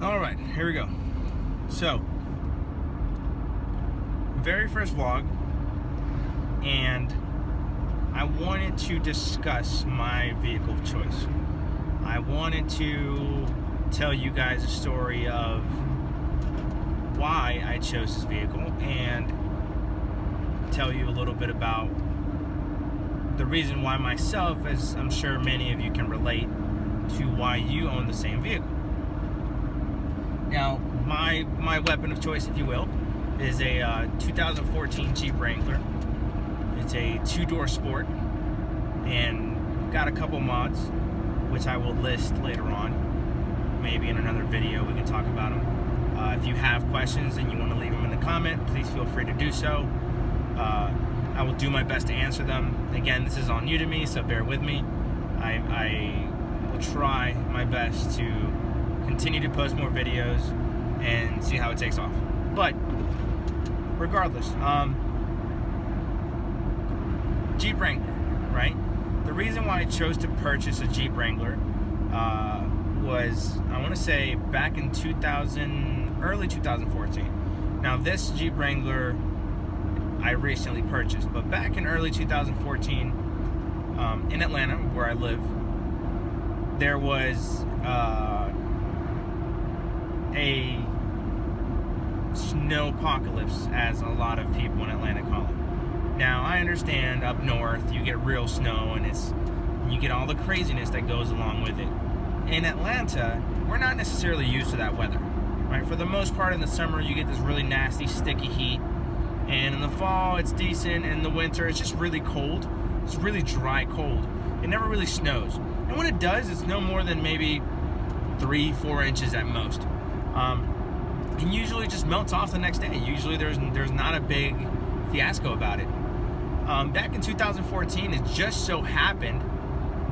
All right, here we go. So, very first vlog, and I wanted to discuss my vehicle of choice. I wanted to tell you guys a story of why I chose this vehicle and tell you a little bit about the reason why myself, as I'm sure many of you can relate to why you own the same vehicle. Now, my weapon of choice, if you will, is a 2014 Jeep Wrangler. It's a two-door sport and got a couple mods, which I will list later on. Maybe in another video we can talk about them. If you have questions and you want to leave them in the comment, please feel free to do so. I will do my best to answer them. Again, this is all new to me, so bear with me. I will try my best to continue to post more videos and see how it takes off. But regardless, Jeep Wrangler, right? The reason why I chose to purchase a Jeep Wrangler was, I want to say, back in early 2014. Now, this Jeep Wrangler I recently purchased, but back in early 2014, in Atlanta, where I live, there was a snow apocalypse, as a lot of people in Atlanta call it. Now, I understand up north you get real snow and you get all the craziness that goes along with it. In Atlanta, we're not necessarily used to that weather, right? For the most part, in the summer you get this really nasty, sticky heat, and in the fall it's decent, and in the winter it's just really cold. It's really dry cold. It never really snows, and when it does, it's no more than maybe 3-4 inches at most. And usually it just melts off the next day. Usually there's not a big fiasco about it. Back in 2014, it just so happened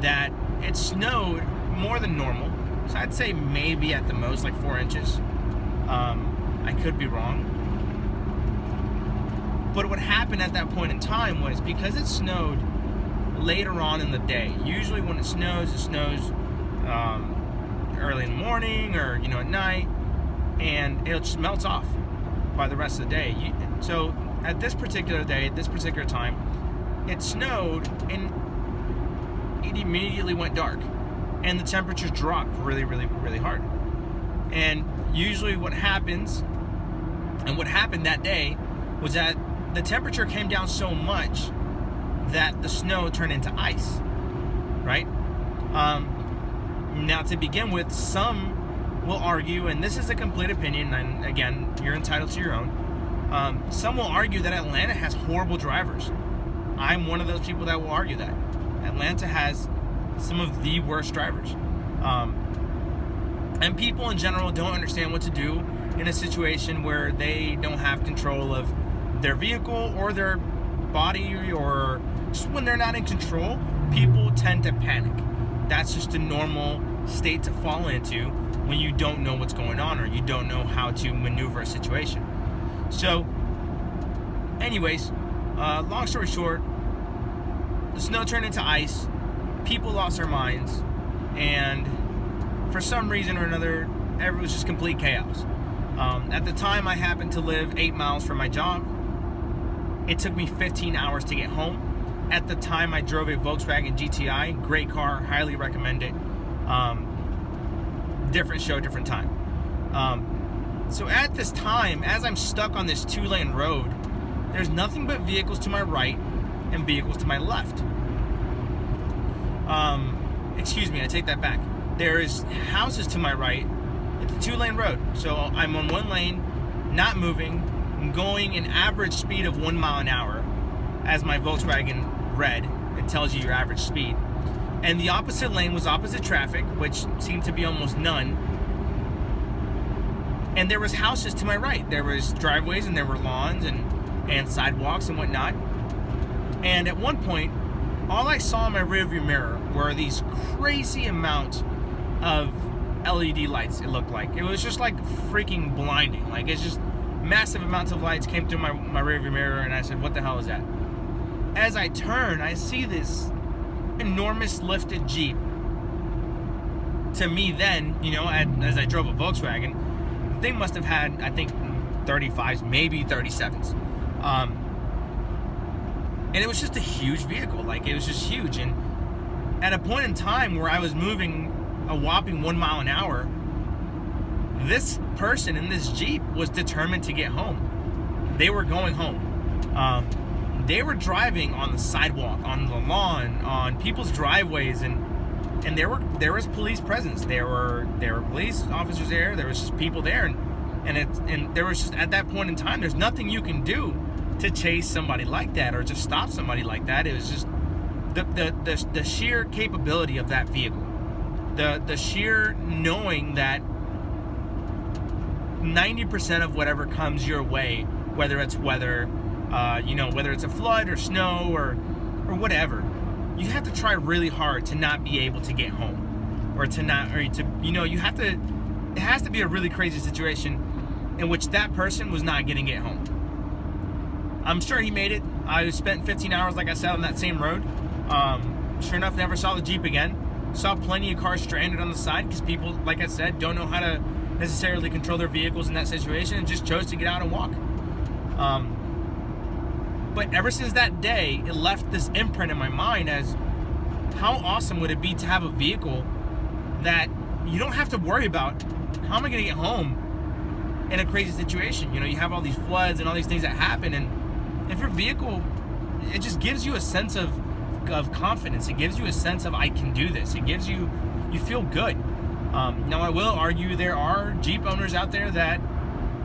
that it snowed more than normal. So I'd say maybe at the most like 4 inches. I could be wrong. But what happened at that point in time was, because it snowed later on in the day. Usually when it snows early in the morning or at night, and it just melts off by the rest of the day. So at this particular day, at this particular time, it snowed and it immediately went dark, and the temperatures dropped really, really, really hard. And usually what happens, and what happened that day, was that the temperature came down so much that the snow turned into ice, right? Now, to begin with, some will argue, and this is a complete opinion, and again, you're entitled to your own. Some will argue that Atlanta has horrible drivers. I'm one of those people that will argue that Atlanta has some of the worst drivers. And people in general don't understand what to do in a situation where they don't have control of their vehicle or their body, or just when they're not in control, people tend to panic. That's just a normal state to fall into when you don't know what's going on or you don't know how to maneuver a situation. So, anyways, long story short, the snow turned into ice, people lost their minds, and for some reason or another, it was just complete chaos. At the time, I happened to live 8 miles from my job. It took me 15 hours to get home. At the time, I drove a Volkswagen GTI, great car, highly recommend it. Different show, different time. So at this time, as I'm stuck on this 2-lane road, there's nothing but vehicles to my right and vehicles to my left. Excuse me, I take that back. There is houses to my right. It's a 2-lane road. So I'm on one lane, not moving. I'm going an average speed of 1 mile an hour. As my Volkswagen read, it tells you your average speed. And the opposite lane was opposite traffic, which seemed to be almost none. And there was houses to my right. There was driveways and there were lawns and sidewalks and whatnot. And at one point, all I saw in my rearview mirror were these crazy amounts of LED lights, it looked like. It was just like freaking blinding. Like, it's just massive amounts of lights came through my rearview mirror, and I said, what the hell is that? As I turn, I see this enormous lifted Jeep to me then, as I drove a Volkswagen, the thing must have had, I think, 35s, maybe 37s. And it was just a huge vehicle. Like, it was just huge. And at a point in time where I was moving a whopping 1 mile an hour, this person in this Jeep was determined to get home. They were going home. They were driving on the sidewalk, on the lawn, on people's driveways, and there was police presence. There were police officers there. There was just people there, and there was just, at that point in time, there's nothing you can do to chase somebody like that or to stop somebody like that. It was just the sheer capability of that vehicle, the sheer knowing that 90% of whatever comes your way, whether it's weather, whether it's a flood or snow or whatever, you have to try really hard to not be able to get home, or to not, or to, you have to, it has to be a really crazy situation in which that person was not getting it home. I'm sure he made it. I spent 15 hours, like I said, on that same road. Sure enough, never saw the Jeep again. Saw plenty of cars stranded on the side because people, like I said, don't know how to necessarily control their vehicles in that situation and just chose to get out and walk. But ever since that day, it left this imprint in my mind as how awesome would it be to have a vehicle that you don't have to worry about, how am I going to get home in a crazy situation? You have all these floods and all these things that happen, and if your vehicle, it just gives you a sense of confidence. It gives you a sense of, I can do this. It gives you feel good. Now, I will argue there are Jeep owners out there that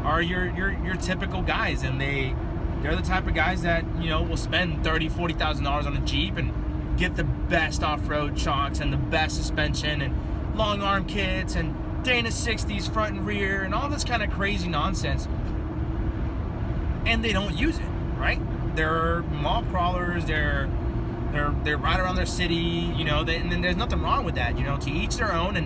are your typical guys, and they're the type of guys that will spend $30,000, $40,000 on a Jeep and get the best off-road shocks and the best suspension and long arm kits and Dana 60s front and rear and all this kind of crazy nonsense, and they don't use it, right? They're mall crawlers. They're right around their city, and then there's nothing wrong with that. To each their own,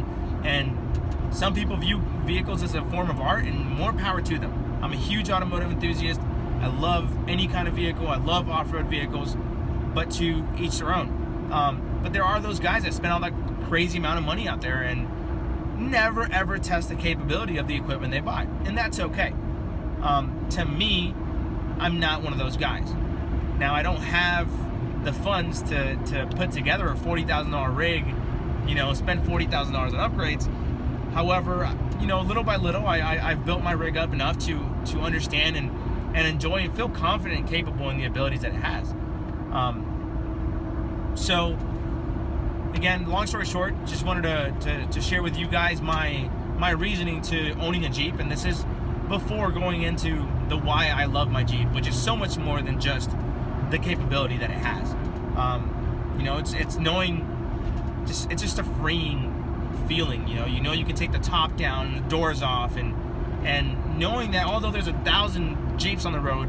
and some people view vehicles as a form of art, and more power to them. I'm a huge automotive enthusiast. I love any kind of vehicle. I love off-road vehicles, but to each their own. But there are those guys that spend all that crazy amount of money out there and never ever test the capability of the equipment they buy, and that's okay. To me, I'm not one of those guys. Now, I don't have the funds to put together a $40,000 rig, spend $40,000 on upgrades. However, little by little, I've built my rig up enough to understand and enjoy and feel confident and capable in the abilities that it has. So, again, long story short, just wanted to share with you guys my reasoning to owning a Jeep, and this is before going into the why I love my Jeep, which is so much more than just the capability that it has. It's knowing, it's just a freeing feeling. You can take the top down and the doors off, and knowing that although there's 1,000 Jeeps on the road,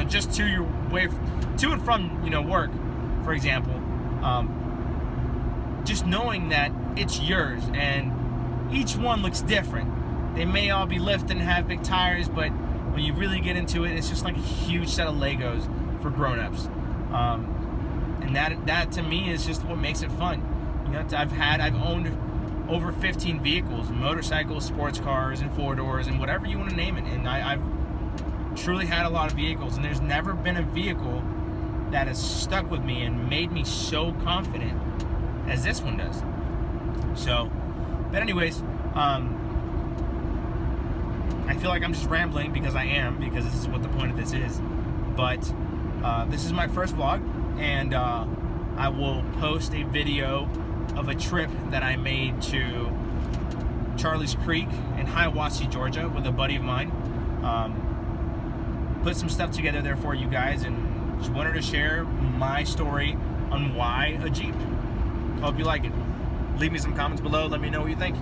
just to your way to and from work, for example, just knowing that it's yours and each one looks different. They may all be lifted and have big tires, but when you really get into it, it's just like a huge set of Legos for grown-ups. And that to me is just what makes it fun. I've owned over 15 vehicles, motorcycles, sports cars, and four-doors, and whatever you want to name it. And I've truly had a lot of vehicles, and there's never been a vehicle that has stuck with me and made me so confident as this one does. So, but anyways, I feel like I'm just rambling because this is what the point of this is. But this is my first vlog, and I will post a video of a trip that I made to Charlie's Creek in Hiawassee, Georgia, with a buddy of mine. Put some stuff together there for you guys, and just wanted to share my story on why a Jeep. Hope you like it. Leave me some comments below. Let me know what you think.